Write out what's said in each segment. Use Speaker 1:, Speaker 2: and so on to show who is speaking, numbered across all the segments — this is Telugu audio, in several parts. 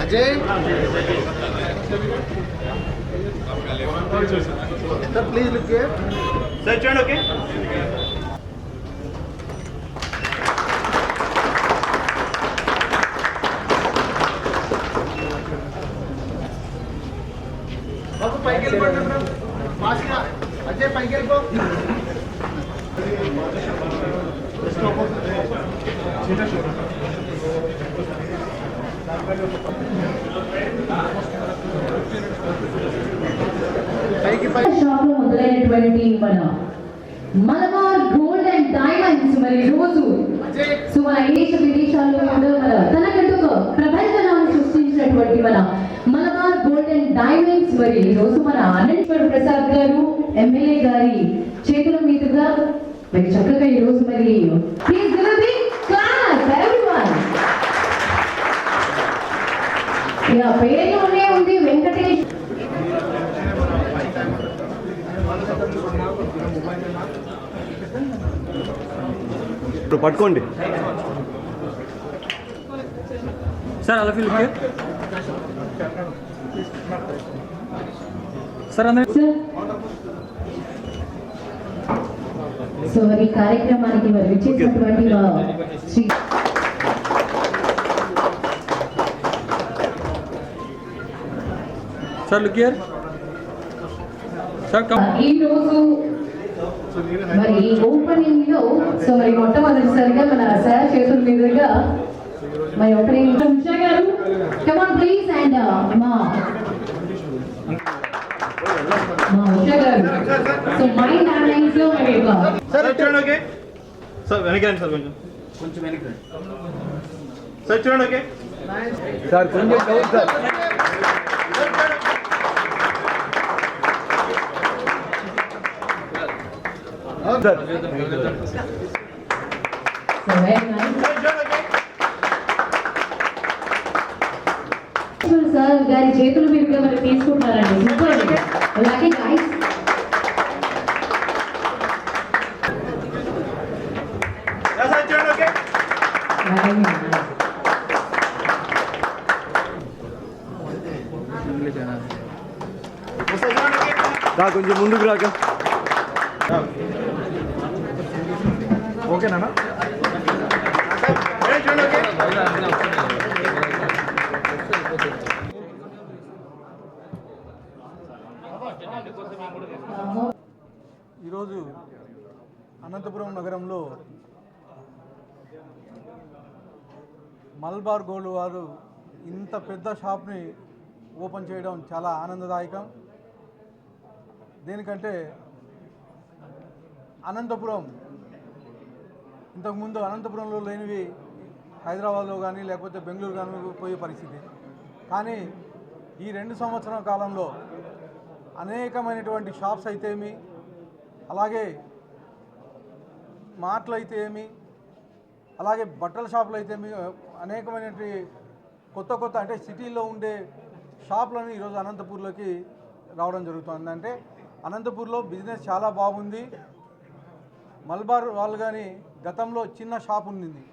Speaker 1: Ajay sir please look here sir चैन ओके बाबू पैकेल पड़ना पास का अजय पैकेल को
Speaker 2: షాప్ లో మొదలైనటువంటి మన మలబార్ గోల్డ్ అండ్ డైమండ్స్ మరి రోజు సో మన దేశ విదేశాల్లో కూడా మన తనకంటూ ఒక ప్రపంచనాన్ని సృష్టించినటువంటి మన మలబార్ గోల్డ్ అండ్ డైమండ్స్ మరి రోజు మన అనంతపురం ప్రసాద్ గారు ఎమ్మెల్యే గారి చేతుల మీదుగా మరి చక్కగా ఈ రోజు మరి please give a big clap everyone. ఇలా పేరులోనే ఉంది వెంకటేష్.
Speaker 3: ఇప్పుడు పట్టుకోండి
Speaker 4: సార్ అలా ఫీల్ సార్ అందరూ
Speaker 2: సో ఈ కార్యక్రమానికి మరి విచ్చేసినటువంటి Shri
Speaker 4: sir look here sir
Speaker 2: ఈ రోజు మరి ఓపెనింగ్ లో సో మరి మొట్టమొదటిసారిగా మన సార్ చేతుల మీదుగా మరి ఓపెనింగ్ ఉషా గారు కమ్ ఆన్ ప్లీజ్ అండ్ మా ఉషా గారు సో మైండ్ అండ్ లైన్స్ లో మరి
Speaker 1: सर चैन ओके सर వెనక్కి రండి సార్ కొంచెం వెనక్కి రండి सर चैन ओके
Speaker 3: సార్ కొంచెం down sir sir
Speaker 2: so very nice sir గారి చేతుల మీదుగా మరి తీసుకుంటారండి సూపర్. అలాగే గైస్
Speaker 1: सर चैन ओके
Speaker 3: రా కొంచెం ముందుకు రాక
Speaker 1: ఓకేనా चैन ओके
Speaker 5: ఈరోజు అనంతపురం నగరంలో మల్బార్ గోల్డ్ వారు ఇంత పెద్ద షాప్ని ఓపెన్ చేయడం చాలా ఆనందదాయకం. దేనికంటే అనంతపురం ఇంతకుముందు అనంతపురంలో లేనివి హైదరాబాద్లో కానీ లేకపోతే బెంగళూరు కానీ పోయే పరిస్థితి. కానీ ఈ 2 సంవత్సరాల కాలంలో అనేకమైనటువంటి షాప్స్ అయితే ఏమి, అలాగే మార్ట్లు అయితే ఏమి, అలాగే బట్టల షాపులు అయితే ఏమి, అనేకమైనటువంటి కొత్త అంటే సిటీలో ఉండే షాపులను ఈరోజు అనంతపూర్లోకి రావడం జరుగుతుంది. అంటే అనంతపూర్లో బిజినెస్ చాలా బాగుంది. మల్బార్ వాళ్ళు కానీ గతంలో చిన్న షాప్ ఉండింది,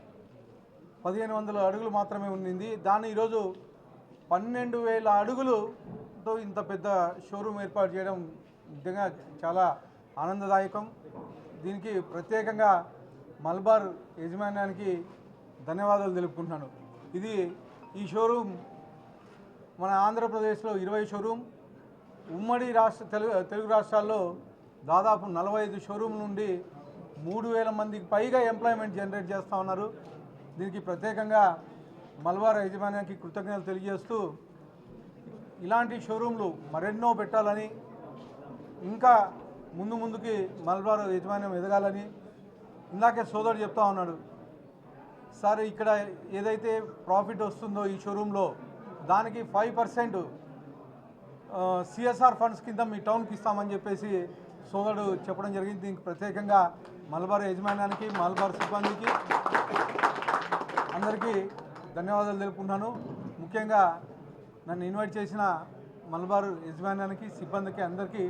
Speaker 5: 1500 అడుగులు మాత్రమే ఉండింది. దాన్ని ఈరోజు 12,000 అడుగులతో ఇంత పెద్ద షోరూమ్ ఏర్పాటు చేయడం నిజంగా చాలా ఆనందదాయకం. దీనికి ప్రత్యేకంగా మల్బార్ యజమాన్యానికి ధన్యవాదాలు తెలుపుకుంటున్నాను. ఈ షోరూమ్ మన ఆంధ్రప్రదేశ్లో 20 షోరూమ్, ఉమ్మడి తెలుగు రాష్ట్రాల్లో దాదాపు 45 షోరూమ్ నుండి 3,000 మందికి పైగా ఎంప్లాయ్మెంట్ జనరేట్ చేస్తూ ఉన్నారు. దీనికి ప్రత్యేకంగా మల్బార్ యజమాన్యానికి కృతజ్ఞతలు తెలియజేస్తూ ఇలాంటి షోరూమ్లు మరెన్నో పెట్టాలని, ఇంకా ముందుకి మల్బార్ యజమాన్యం ఎదగాలని. ఇందాకే సోదరుడు చెప్తా ఉన్నాడు, సార్ ఇక్కడ ఏదైతే ప్రాఫిట్ వస్తుందో ఈ షోరూంలో దానికి 5% సిఎస్ఆర్ ఫండ్స్ కింద మీ టౌన్కి ఇస్తామని చెప్పేసి సోదరుడు చెప్పడం జరిగింది. దీనికి ప్రత్యేకంగా మల్బార్ యజమాన్యానికి, మల్బార్ సిబ్బందికి అందరికీ ధన్యవాదాలు తెలుపుకుంటున్నాను. ముఖ్యంగా నన్ను ఇన్వైట్ చేసిన మల్బార్ యజమాన్యానికి, సిబ్బందికి అందరికీ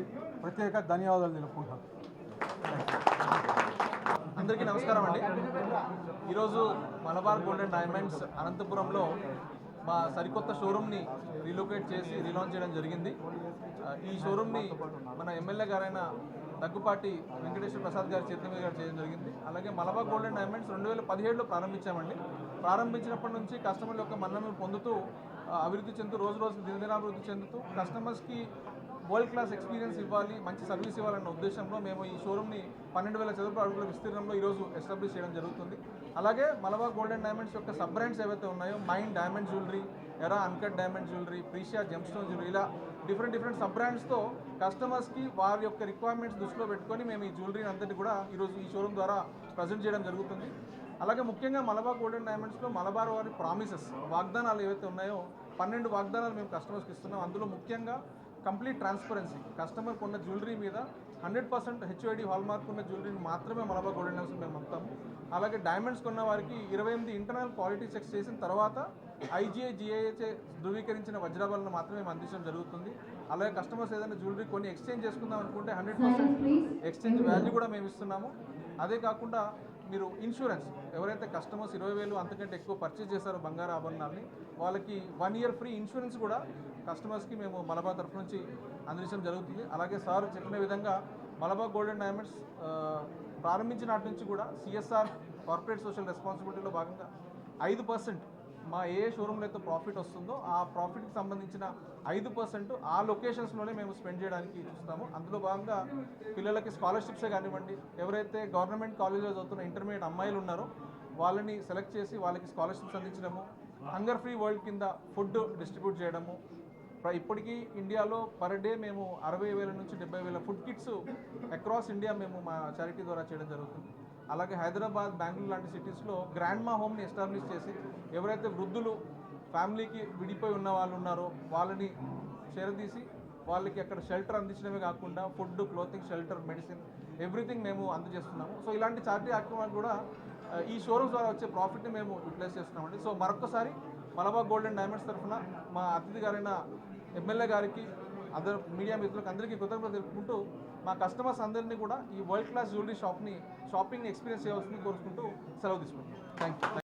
Speaker 5: ప్రత్యేక ధన్యవాదాలు తెలుపుకుంటాను.
Speaker 6: అందరికీ నమస్కారం అండి. ఈరోజు మలబార్ గోల్డ్ అండ్ డైమండ్స్ అనంతపురంలో మా సరికొత్త షోరూమ్ని రీలొకేట్ చేసి రీలాంచ్ చేయడం జరిగింది. ఈ షోరూమ్ని మన ఎమ్మెల్యే గారైన దగ్గుపాటి వెంకటేశ్వర ప్రసాద్ గారి చేతుల మీద చేయడం జరిగింది. అలాగే మలబార్ గోల్డ్ అండ్ డైమండ్స్ 2017లో ప్రారంభించామండి. ప్రారంభించినప్పటి నుంచి కస్టమర్ల యొక్క మన్ననలు పొందుతూ అభివృద్ధి చెందుతూ రోజు దినదినాభివృద్ధి చెందుతూ కస్టమర్స్కి వరల్డ్ క్లాస్ ఎక్స్పీరియన్స్ ఇవ్వాలి, మంచి సర్వీస్ ఇవ్వాలన్న ఉద్దేశంలో మేము ఈ షోరూమ్ని 12,000 చదరపు అడుగుల విస్తీర్ణంలో ఈరోజు ఎస్టాబ్లిష్ చేయడం జరుగుతుంది. అలాగే మలబార్ గోల్డ్ అండ్ డైమండ్స్ యొక్క సబ్ బ్రాండ్స్ ఏవైతే ఉన్నాయో Mine diamond jewellery, Era uncut diamond jewellery, Precia gem stone jewellery, ఇలా డిఫరెంట్ సబ్ బ్రాండ్స్తో కస్టమర్స్కి వారి యొక్క రిక్వైర్మెంట్స్ దృష్టిలో పెట్టుకొని మేము ఈ జ్యువెలరీని అంతటి కూడా ఈరోజు ఈ షోరూమ్ ద్వారా ప్రజెంట్ చేయడం జరుగుతుంది. అలాగే ముఖ్యంగా మలబార్ గోల్డ్ అండ్ డైమండ్స్లో మలబార్ వారి ప్రామిసెస్, వాగ్దానాలు ఏవైతే ఉన్నాయో 12 వాగ్దానాలు మేము కస్టమర్స్కి ఇస్తున్నాం. అందులో ముఖ్యంగా కంప్లీట్ ట్రాన్స్పరెన్సీ, కస్టమర్ కొన్న జ్యువెలరీ మీద 100% హెచ్ఐడి హాల్ మార్క్ ఉన్న జ్యువెలరీని మాత్రమే మలబార్ గోల్డ్ అండ్ డైమండ్స్ మేము అమ్ముతాము. అలాగే డైమండ్స్ కొన్న వారికి 28 ఇంటర్నల్ క్వాలిటీ చెక్స్ చేసిన తర్వాత IGI GIA ధృవీకరించిన వజ్రాభరణను మాత్రమే మేము అందించడం జరుగుతుంది. అలాగే కస్టమర్స్ ఏదైనా జ్యువెలరీ కొన్ని ఎక్స్చేంజ్ చేసుకుందాం అనుకుంటే 100% ఎక్స్చేంజ్ వాల్యూ కూడా మేము ఇస్తున్నాము. అదే కాకుండా మీరు ఇన్సూరెన్స్, ఎవరైతే కస్టమర్స్ 20,000 అంతకంటే ఎక్కువ పర్చేజ్ చేస్తారో బంగారు ఆభరణాలని, వాళ్ళకి 1 year ఫ్రీ ఇన్సూరెన్స్ కూడా కస్టమర్స్కి మేము మలబార్ తరఫు నుంచి అందించడం జరుగుతుంది. అలాగే సార్ చెప్పిన విధంగా మలబార్ గోల్డ్ అండ్ డైమండ్స్ ప్రారంభించిన నాటి నుంచి కూడా CSR కార్పొరేట్ సోషల్ రెస్పాన్సిబిలిటీలో భాగంగా 5% మా ఏ షోరూమ్లో అయితే ప్రాఫిట్ వస్తుందో ఆ ప్రాఫిట్కి సంబంధించిన 5% ఆ లొకేషన్స్లోనే మేము స్పెండ్ చేయడానికి చూస్తాము. అందులో భాగంగా పిల్లలకి స్కాలర్షిప్సే కానివ్వండి, ఎవరైతే గవర్నమెంట్ కాలేజ్లో చదువుతున్న ఇంటర్మీడియట్ అమ్మాయిలు ఉన్నారో వాళ్ళని సెలెక్ట్ చేసి వాళ్ళకి స్కాలర్షిప్స్ అందించడము, హంగర్ ఫ్రీ వరల్డ్ కింద ఫుడ్ డిస్ట్రిబ్యూట్ చేయడము. ఇప్పటికీ ఇండియాలో పర్ డే మేము 60,000 నుంచి 70,000 ఫుడ్ కిట్స్ అక్రాస్ ఇండియా మేము మా చారిటీ ద్వారా చేయడం జరుగుతుంది. అలాగే హైదరాబాద్, బెంగళూరు లాంటి సిటీస్లో గ్రాండ్ మా హోమ్ని ఎస్టాబ్లిష్ చేసి ఎవరైతే వృద్ధులు ఫ్యామిలీకి విడిపోయి ఉన్న వాళ్ళు ఉన్నారో వాళ్ళని చేరదీసి వాళ్ళకి అక్కడ షెల్టర్ అందించడమే కాకుండా food, clothing, shelter, medicine everything మేము అందజేస్తున్నాము. సో ఇలాంటి చారిటీ కార్యక్రమాలు కూడా ఈ షోరూమ్స్ ద్వారా వచ్చే ప్రాఫిట్ని మేము యూటిలైజ్ చేస్తున్నామండి. సో మరొకసారి మలబార్ గోల్డ్ అండ్ డైమండ్స్ తరఫున మా అతిథి గారైన ఎమ్మెల్యే గారికి, అదర్ మీడియా మిత్రులకు అందరికీ కృతజ్ఞతలు తెలుపుకుంటూ మా కస్టమర్స్ అందరినీ కూడా ఈ వరల్డ్ క్లాస్ జ్యువెలరీ షాపింగ్ని ఎక్స్పీరియన్స్ చేయవలసింది కోరుకుంటూ సెలవు తీసుకుంటాం. Thank you.